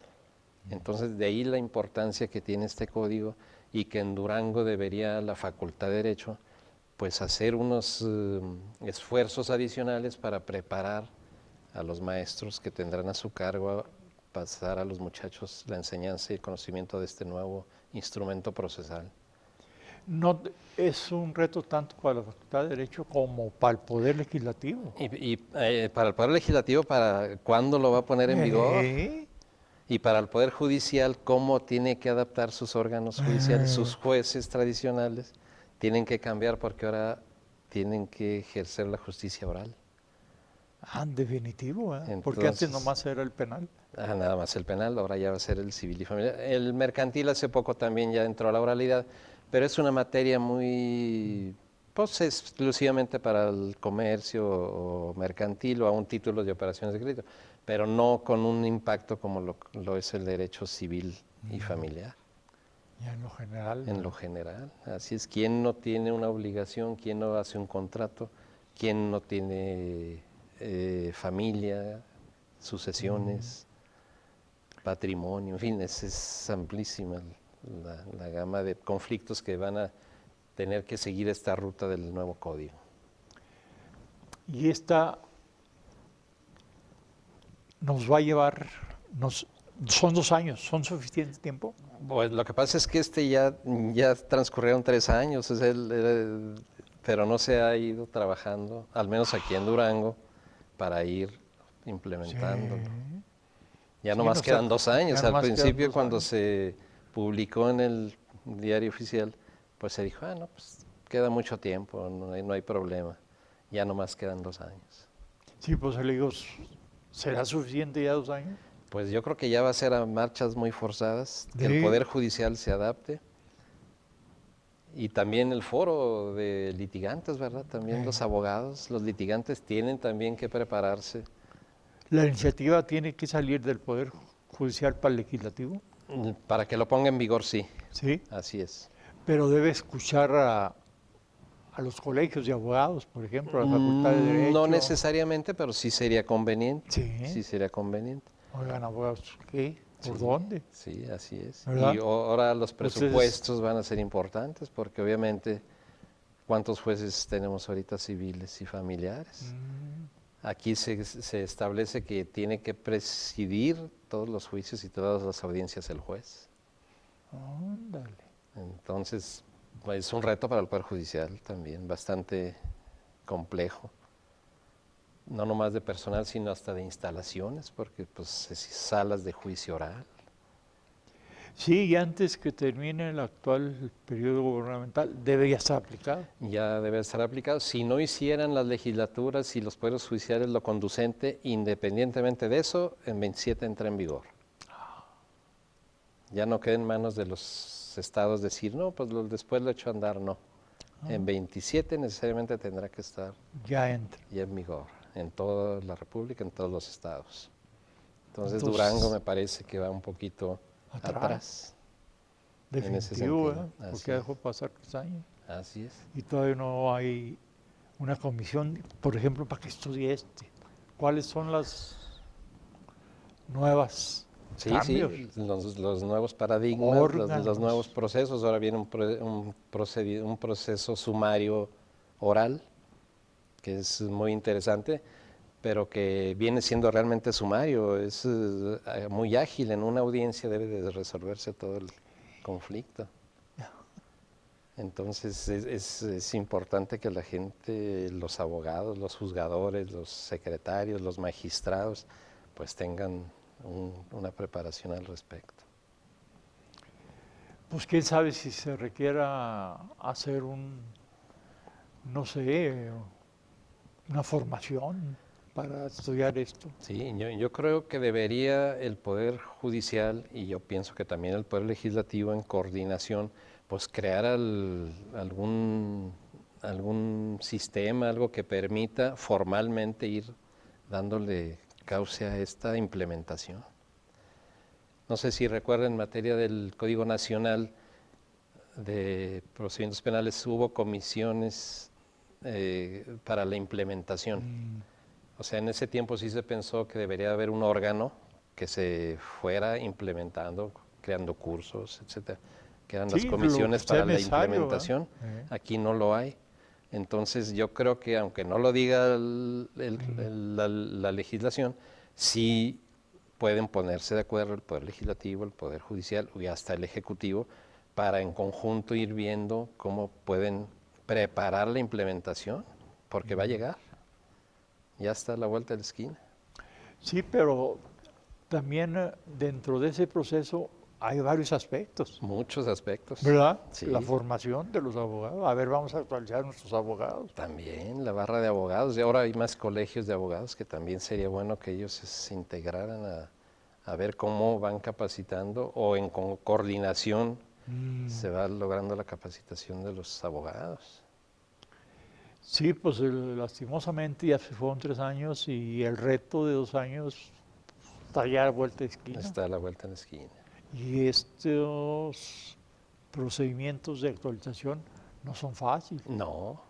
C: Entonces, de ahí la importancia que tiene este código, y que en Durango debería la Facultad de Derecho pues hacer unos esfuerzos adicionales para preparar a los maestros que tendrán a su cargo a pasar a los muchachos la enseñanza y el conocimiento de este nuevo instrumento procesal.
B: No es un reto tanto para la Facultad de Derecho como para el Poder Legislativo.
C: Y para el Poder Legislativo, ¿para cuándo lo va a poner en vigor? Y para el Poder Judicial, ¿cómo tiene que adaptar sus órganos judiciales? Sus jueces tradicionales tienen que cambiar porque ahora tienen que ejercer la justicia oral.
B: Definitivo, porque antes nomás era el penal.
C: Nada más el penal, ahora ya va a ser el civil y familiar. El mercantil hace poco también ya entró a la oralidad, pero es una materia muy, pues exclusivamente para el comercio o mercantil o a un título de operaciones de crédito, pero no con un impacto como lo es el derecho civil y familiar.
B: Y en lo general.
C: En lo general, así es. ¿Quién no tiene una obligación? ¿Quién no hace un contrato? ¿Quién no tiene familia, sucesiones, patrimonio? En fin, es amplísima la gama de conflictos que van a tener que seguir esta ruta del nuevo código.
B: Y esta nos va a llevar, son 2 años, ¿son suficiente tiempo?
C: Pues lo que pasa es que ya transcurrieron 3 años, pero no se ha ido trabajando, al menos aquí en Durango, para ir implementándolo. Ya nomás quedan 2 años. Al principio, cuando se publicó en el diario oficial, pues se dijo, no, pues queda mucho tiempo, no hay problema. Ya nomás quedan 2 años.
B: Sí, pues le digo, ¿será suficiente ya 2 años?
C: Pues yo creo que ya va a ser a marchas muy forzadas, que el Poder Judicial se adapte. Y también el foro de litigantes, ¿verdad? También los abogados, los litigantes tienen también que prepararse.
B: ¿La iniciativa tiene que salir del Poder Judicial para el Legislativo?
C: Para que lo ponga en vigor, sí.
B: Sí.
C: Así es.
B: Pero debe escuchar a los colegios de abogados, por ejemplo, a la Facultad de Derecho.
C: No necesariamente, pero sí sería conveniente.
B: Sí.
C: Sí sería conveniente.
B: Oigan, abogados, ¿qué? ¿Por
C: Sí,
B: dónde?
C: Sí, así es.
B: ¿Verdad?
C: Y ahora los
B: Ustedes-
C: presupuestos van a ser importantes porque obviamente, ¿cuántos jueces tenemos ahorita civiles y familiares? Aquí se establece que tiene que presidir todos los juicios y todas las audiencias el juez.
B: Ándale.
C: Entonces, pues, es un reto para el Poder Judicial también, bastante complejo. No nomás de personal, sino hasta de instalaciones, porque pues es salas de juicio oral.
B: Sí, y antes que termine el actual periodo gubernamental, debe ya estar aplicado.
C: Ya debe estar aplicado. Si no hicieran las legislaturas y los poderes judiciales lo conducente, independientemente de eso, en 27 entra en vigor. Ya no queda en manos de los estados decir, no, pues después lo echo a andar, no. En 27 necesariamente tendrá que estar
B: Ya entra.
C: ya en vigor, en toda la República, en todos los estados. Entonces,
B: Entonces,
C: Durango me parece que va un poquito atrás. en ese
B: Definitivo,
C: sentido.
B: ¿verdad?
C: Así
B: Porque
C: es.
B: dejó pasar 3 años.
C: Así es.
B: Y todavía no hay una comisión, por ejemplo, para que estudie ¿Cuáles son las nuevas
C: Sí,
B: cambios?
C: sí, los nuevos paradigmas,
B: Órganos.
C: los nuevos procesos. Ahora viene un proceso sumario oral, que es muy interesante, pero que viene siendo realmente sumario, es muy ágil. En una audiencia debe de resolverse todo el conflicto. Entonces es importante que la gente, los abogados, los juzgadores, los secretarios, los magistrados, pues tengan una preparación al respecto.
B: Pues quién sabe si se requiera hacer no sé, una formación para estudiar esto.
C: Sí, yo creo que debería el Poder Judicial, y yo pienso que también el Poder Legislativo, en coordinación, pues crear algún sistema, algo que permita formalmente ir dándole cauce a esta implementación. No sé si recuerdan, en materia del Código Nacional de Procedimientos Penales, hubo comisiones para la implementación. O sea, en ese tiempo sí se pensó que debería haber un órgano que se fuera implementando, creando cursos, etcétera, que eran las
B: Sí,
C: comisiones
B: lo que sea
C: para la
B: necesario,
C: implementación.
B: ¿verdad?
C: Aquí no lo hay. Entonces yo creo que, aunque no lo diga la legislación, sí pueden ponerse de acuerdo el Poder Legislativo, el Poder Judicial y hasta el Ejecutivo para en conjunto ir viendo cómo pueden preparar la implementación, porque va a llegar. Ya está a la vuelta de la esquina.
B: Sí, pero también dentro de ese proceso hay varios aspectos,
C: Muchos aspectos.
B: ¿verdad?
C: Sí.
B: La formación de los abogados. A ver, vamos a actualizar nuestros abogados.
C: También la barra de abogados. Y ahora hay más colegios de abogados que también sería bueno que ellos se integraran a ver cómo van capacitando o en coordinación se va logrando la capacitación de los abogados.
B: Sí, pues lastimosamente ya se fueron 3 años y el reto de 2 años está ya a la vuelta de esquina.
C: Está a la vuelta en la esquina.
B: Y estos procedimientos de actualización no son fáciles.
C: No.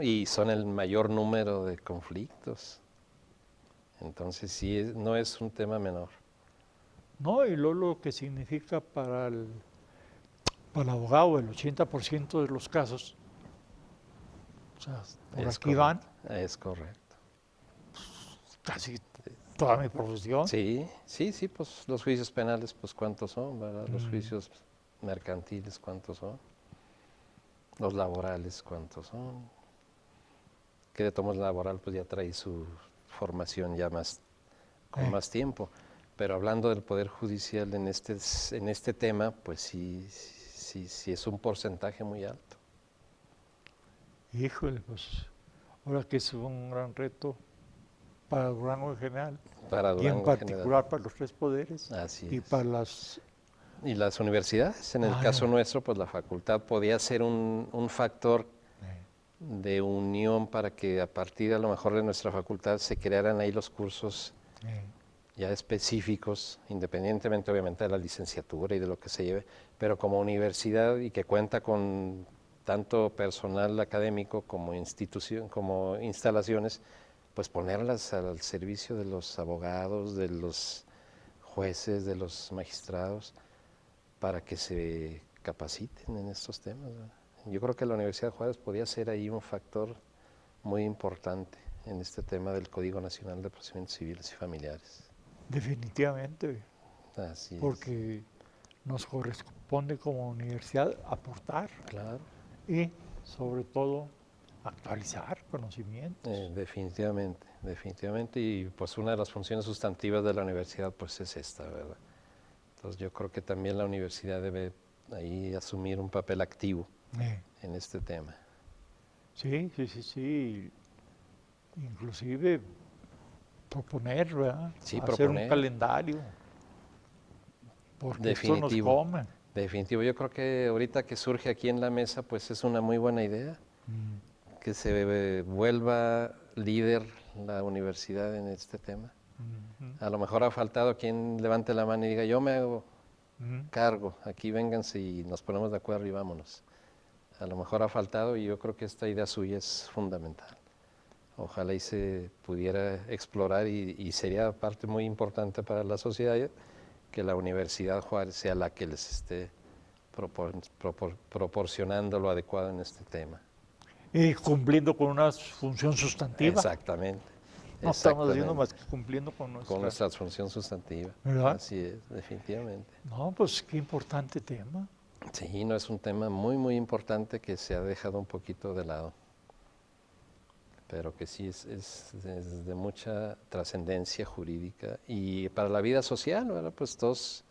C: Y son el mayor número de conflictos. Entonces sí, no es un tema menor.
B: No, y luego lo que significa para el abogado, el 80% de los casos, o sea, por
C: Es
B: aquí van
C: correcto. Es correcto.
B: casi toda mi profesión.
C: Sí, pues los juicios penales, pues cuántos son, ¿verdad? Los juicios mercantiles, cuántos son. Los laborales, cuántos son. Que de todos laboral, pues ya trae su formación ya con más tiempo. Pero hablando del Poder Judicial en este tema, pues sí es un porcentaje muy alto.
B: Híjole, pues ahora que es un gran reto para Durango en general
C: Para
B: y en
C: Durango en
B: particular
C: general.
B: para los 3 poderes
C: Así
B: y
C: es.
B: para las...
C: Y las universidades, en el caso nuestro, pues la facultad podía ser un factor de unión para que a partir a lo mejor de nuestra facultad se crearan ahí los cursos ya específicos, independientemente obviamente de la licenciatura y de lo que se lleve, pero como universidad y que cuenta con tanto personal académico como institución, como instalaciones, pues ponerlas al servicio de los abogados, de los jueces, de los magistrados, para que se capaciten en estos temas, ¿verdad? Yo creo que la Universidad de Juárez podía ser ahí un factor muy importante en este tema del Código Nacional de Procedimientos Civiles y Familiares.
B: Definitivamente,
C: Así es.
B: porque nos corresponde como universidad aportar
C: Claro,
B: y sobre todo actualizar conocimientos.
C: definitivamente, definitivamente, y pues una de las funciones sustantivas de la universidad pues es esta, ¿verdad? Entonces yo creo que también la universidad debe ahí asumir un papel activo en este tema.
B: Sí, sí, sí, sí. Inclusive proponer, ¿verdad?
C: Sí,
B: Hacer
C: proponer.
B: un calendario. Porque esto nos
C: Definitivo.
B: come.
C: Definitivo, yo creo que ahorita que surge aquí en la mesa pues es una muy buena idea, que se vuelva líder la universidad en este tema. A lo mejor ha faltado quien levante la mano y diga, yo me hago cargo, aquí vénganse y nos ponemos de acuerdo y vámonos. A lo mejor ha faltado y yo creo que esta idea suya es fundamental. Ojalá y se pudiera explorar y sería parte muy importante para la sociedad que la Universidad Juárez sea la que les esté proporcionando lo adecuado en este tema.
B: Y cumpliendo con una función sustantiva.
C: Exactamente.
B: No estamos haciendo más que cumpliendo con
C: nuestra función sustantiva.
B: ¿Verdad?
C: Así es, definitivamente.
B: No, pues qué importante tema.
C: Sí, no es un tema muy, muy importante que se ha dejado un poquito de lado, pero que sí es de mucha trascendencia jurídica y para la vida social, ¿verdad? Pues todos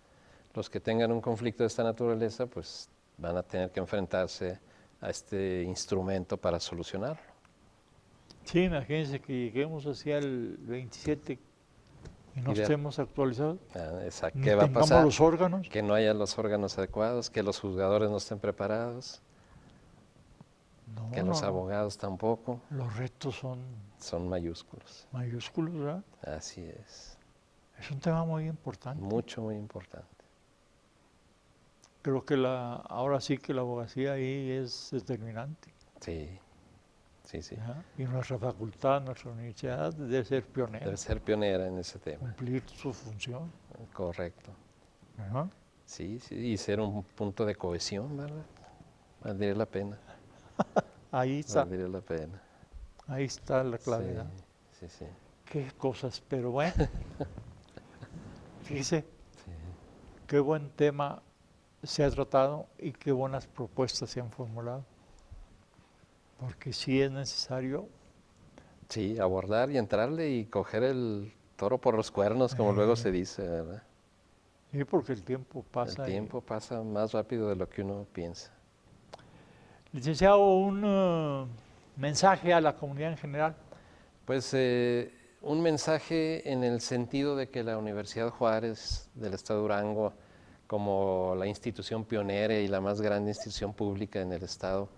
C: los que tengan un conflicto de esta naturaleza, pues van a tener que enfrentarse a este instrumento para solucionarlo.
B: Sí, imagínense que lleguemos hacia el 27 y no estemos actualizados.
C: Exacto.
B: Ni
C: ¿Qué va a
B: tengamos
C: pasar?
B: los órganos.
C: Que no haya los órganos adecuados, que los juzgadores no estén preparados,
B: No,
C: que los abogados tampoco.
B: Los retos
C: son mayúsculos.
B: Mayúsculos, ¿verdad?
C: Así es.
B: Es un tema muy importante.
C: Mucho, muy importante.
B: Creo que ahora sí que la abogacía ahí es determinante.
C: Sí, sí, sí.
B: ¿Verdad? Y nuestra facultad, nuestra universidad debe ser pionera.
C: Debe ser pionera en ese tema.
B: Cumplir su función.
C: Correcto.
B: ¿Verdad?
C: Sí, sí, y ser un punto de cohesión, ¿verdad? Valdría la pena.
B: Ahí está.
C: Valdría la pena.
B: Ahí está la clave.
C: Sí, sí, sí.
B: Qué cosas, pero bueno. Fíjese,
C: Sí.
B: qué buen tema se ha tratado y qué buenas propuestas se han formulado. Porque sí es necesario.
C: Sí, abordar y entrarle y coger el toro por los cuernos, como luego se dice, ¿verdad?
B: Sí, porque el tiempo pasa.
C: El tiempo pasa más rápido de lo que uno piensa.
B: Licenciado, un mensaje a la comunidad en general.
C: Pues un mensaje en el sentido de que la Universidad Juárez del Estado de Durango, como la institución pionera y la más grande institución pública en el Estado,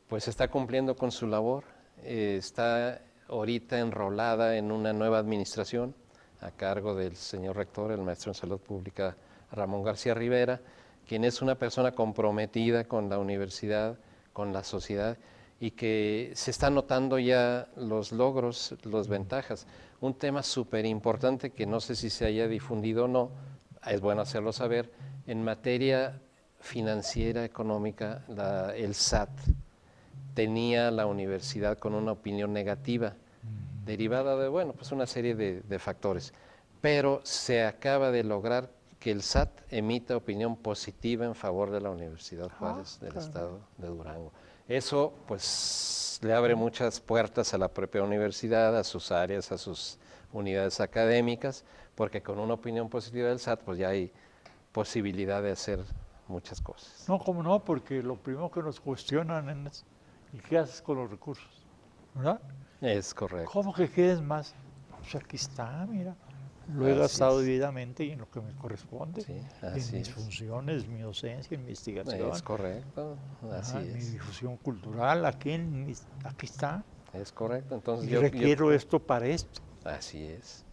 C: pues está cumpliendo con su labor. Está ahorita enrolada en una nueva administración a cargo del señor rector, el maestro en Salud Pública Ramón García Rivera, quien es una persona comprometida con la universidad, con la sociedad, y que se están notando ya los logros, las ventajas. Un tema súper importante que no sé si se haya difundido o no, es bueno hacerlo saber, en materia financiera, económica, el SAT tenía la universidad con una opinión negativa, derivada de, bueno, pues una serie de factores, pero se acaba de lograr que el SAT emita opinión positiva en favor de la Universidad Juárez del Estado de Durango. Eso, pues, le abre muchas puertas a la propia universidad, a sus áreas, a sus unidades académicas, porque con una opinión positiva del SAT, pues ya hay posibilidad de hacer muchas cosas.
B: No, cómo no, porque lo primero que nos cuestionan es, ¿y qué haces con los recursos? ¿Verdad?
C: Es correcto.
B: ¿Cómo que quieres más? Pues aquí está, mira. Lo he gastado debidamente y en lo que me corresponde, en mis funciones, mi docencia, investigación.
C: Es correcto, así es.
B: Mi difusión cultural, aquí está.
C: Es correcto, entonces
B: y requiero esto para esto.
C: Así es.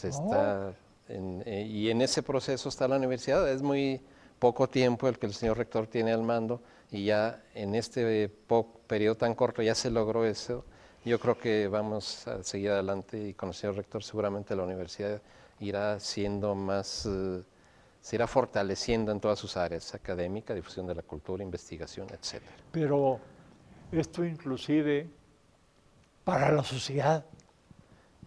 C: Está y en ese proceso está la universidad. Es muy poco tiempo el que el señor rector tiene al mando y ya en este periodo tan corto ya se logró eso. Yo creo que vamos a seguir adelante y con el señor rector seguramente la universidad irá siendo más, se irá fortaleciendo en todas sus áreas, académica, difusión de la cultura, investigación, etc.
B: Pero esto inclusive para la sociedad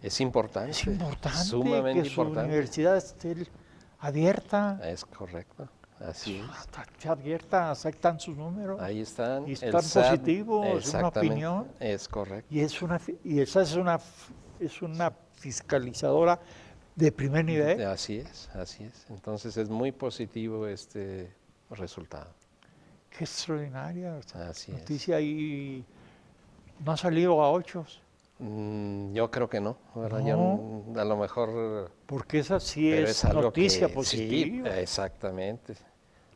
C: Es importante,
B: que
C: sumamente
B: su
C: importante.
B: universidad esté abierta.
C: Es correcto, así es.
B: Está abierta, aceptan sus números.
C: Ahí están.
B: Y
C: el
B: están
C: SAT,
B: positivos, es una
C: exactamente,
B: opinión.
C: Es correcto.
B: Y esa es una fiscalizadora de primer nivel.
C: Así es, así es. Entonces es muy positivo este resultado.
B: Qué extraordinaria esta
C: Así es.
B: noticia. Y no ha salido a 8,
C: Yo creo que no, ¿verdad?
B: No.
C: A lo mejor...
B: porque esa sí
C: pero
B: es
C: algo
B: noticia
C: que-
B: positiva.
C: Sí, exactamente.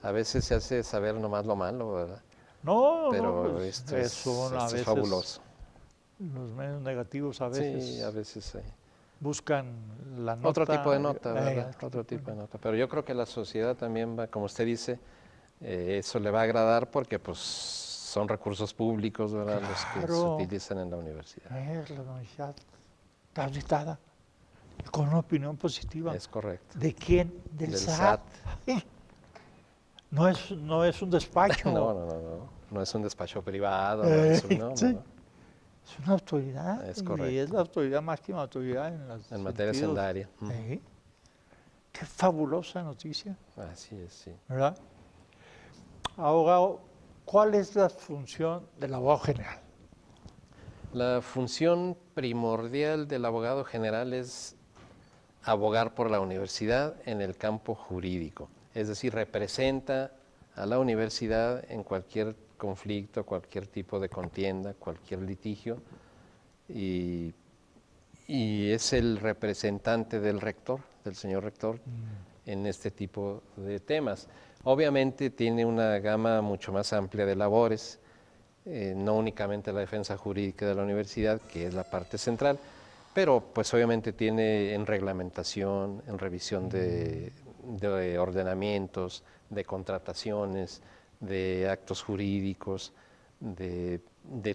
C: A veces se hace saber nomás lo malo, ¿verdad?
B: No,
C: Pero
B: no, pues,
C: esto es fabuloso.
B: Los medios negativos a veces
C: Sí, a veces sí.
B: buscan la nota.
C: Otro tipo de nota, ¿verdad?
B: otro
C: Otro
B: tipo
C: tipo de nota. Pero yo creo que la sociedad también va, como usted dice, eso le va a agradar porque pues son recursos públicos, ¿verdad? Los que se
B: Claro.
C: utilizan en la universidad.
B: La universidad está auditada con una opinión positiva.
C: Es correcto.
B: ¿De quién? Del
C: Del
B: SAT. No es un despacho.
C: No. No es un despacho privado. No,
B: sí.
C: no.
B: Es una autoridad.
C: Es
B: Y
C: correcto.
B: es la autoridad, máxima autoridad
C: En materia
B: sentidos.
C: sendaria. Ujú.
B: Sí. Qué fabulosa noticia,
C: Así es, sí.
B: ¿verdad? Abogado, ¿cuál es la función del abogado general?
C: La función primordial del abogado general es abogar por la universidad en el campo jurídico, es decir, representa a la universidad en cualquier conflicto, cualquier tipo de contienda, cualquier litigio, y es el representante del rector, del señor rector, en este tipo de temas. Obviamente tiene una gama mucho más amplia de labores, no únicamente la defensa jurídica de la universidad, que es la parte central, pero pues obviamente tiene en reglamentación, en revisión de ordenamientos, de contrataciones, de actos jurídicos, de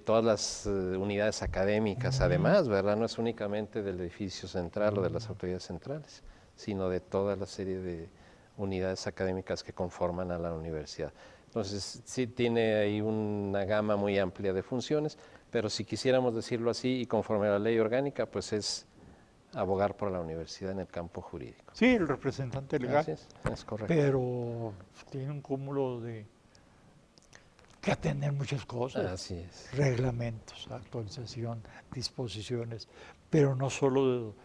C: todas las unidades académicas, además, ¿verdad? No es únicamente del edificio central o de las autoridades centrales, sino de toda la serie de unidades académicas que conforman a la universidad. Entonces, sí tiene ahí una gama muy amplia de funciones, pero si quisiéramos decirlo así y conforme a la ley orgánica, pues es abogar por la universidad en el campo jurídico.
B: Sí, el representante legal.
C: Así es correcto.
B: Pero tiene un cúmulo de que atender muchas cosas.
C: Así es.
B: Reglamentos, actualización, disposiciones, pero no solo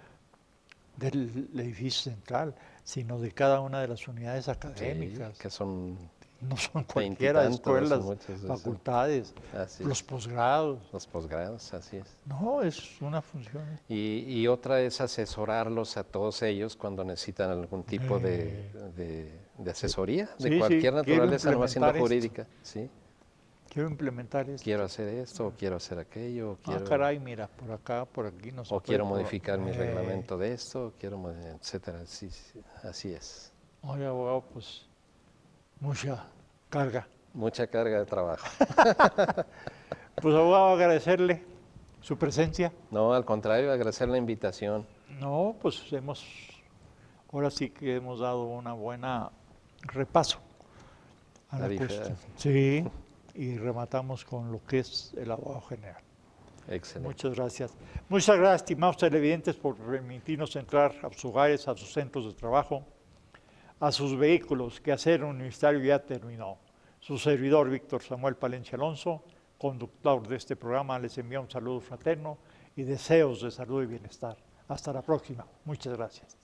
B: del edificio central, sino de cada una de las unidades académicas.
C: Sí, que son
B: No son cualquiera, escuelas,
C: muchas de
B: facultades,
C: Así
B: los
C: es.
B: posgrados.
C: Los posgrados, así es.
B: No, es una función.
C: Y otra es asesorarlos a todos ellos cuando necesitan algún tipo de asesoría, de
B: Sí,
C: cualquier
B: quiero
C: naturaleza, no siendo
B: implementar esto.
C: jurídica. ¿Sí?
B: Quiero implementar esto.
C: Quiero hacer esto, o quiero hacer aquello, o quiero,
B: caray, mira, por acá, por aquí no se
C: o
B: puede,
C: quiero
B: por-
C: modificar mi reglamento de esto, o quiero, etcétera. Sí, así es.
B: Oye, abogado, pues mucha carga.
C: Mucha carga de trabajo.
B: Pues abogado, agradecerle su presencia.
C: No, al contrario, agradecer la invitación.
B: No, pues ahora sí que hemos dado una buena repaso a la
C: La
B: cuestión. Sí, y rematamos con lo que es el abogado general.
C: Excelente.
B: Muchas gracias. Muchas gracias, estimados televidentes, por permitirnos entrar a sus hogares, a sus centros de trabajo, a sus vehículos. Quehacer Universitario ya terminó. Su servidor, Víctor Samuel Palencia Alonso, conductor de este programa, les envía un saludo fraterno y deseos de salud y bienestar. Hasta la próxima. Muchas gracias.